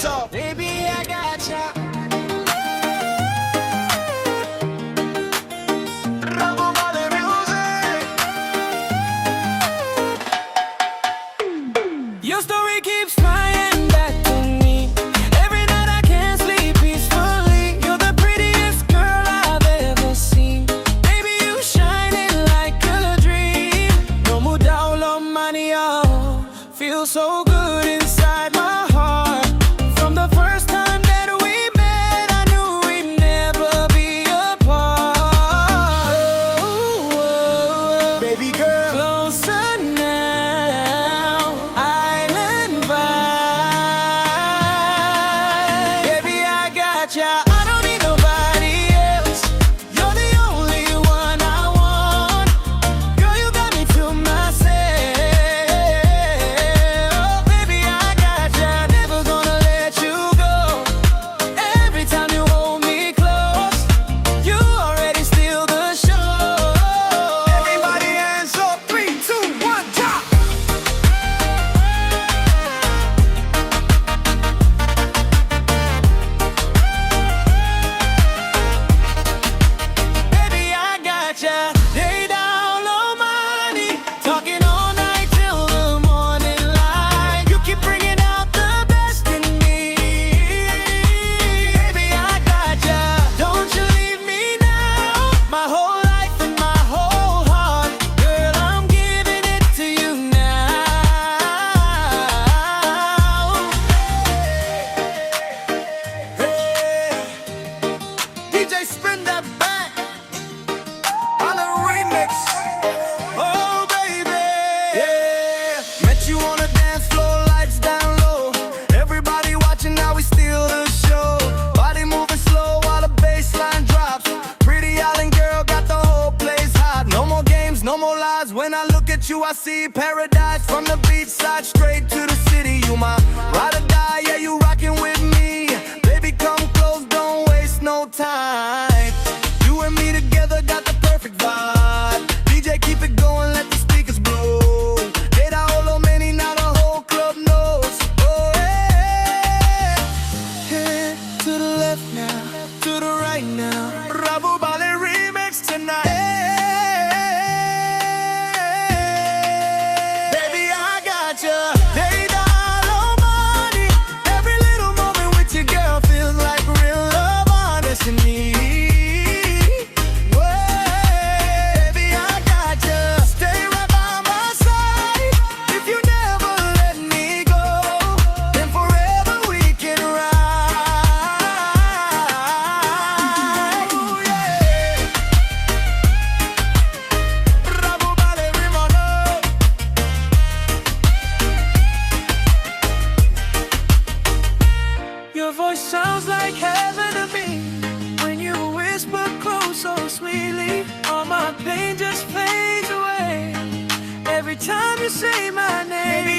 So, Baby, I got ya. Ravubale music. Your story keeps flying back to me. Every night I can't sleep peacefully. You're the prettiest girl I've ever seen. Baby, you shining like a dream. No more Daulomani, oh. Feel so good inside my heart. From the first time that we met, I knew we'd never be apart. Oh, Baby girl, closer now, island vibe. Baby, I got ya. I don't need nobody else. You're the only one I want. Girl, you got me to myself. Baby, I got ya. Never gonna let you go. Every time you hold me close, you already steal the show. everybody hands up. 3, 2, 1, top. Baby, I got ya. Yah-Dei Daulomani. Talking all night till the morning light. You keep bringing out the best in me. Baby, I got ya. Don't you leave me now. My whole life and my whole heart. Girl, I'm giving it to you now. DJ, spin that back on a remix. Oh, baby. Yeah, met you on the dance floor, lights down low. Everybody watching, now we steal the show. Body moving slow while the bass line drops. Pretty island girl got the whole place hot. No more games, no more lies. When I look at you, I see paradise. From the beach side straight to the city. You my ride or die, yeah, you rocking with me. Baby, come close, don't waste no time. You and me together got the perfect vibe. DJ, keep it going, let the speakers blow. Yah-Dei Daulomani, now the whole club knows. Oh, yeah. Head to the left now, to the right now. Ravubale remix tonight. Baby, I got ya. Yah-Dei Daulomani. Every little moment with you, girl, feels like real love on destiny. Baby, I got ya. Stay right by my side. If you never let me go, then forever we can ride. Ooh, yeah. Ravubale remix. Your voice sounds like heaven to me when you whisper close so sweetly. All my pain just fades away every time you say my name.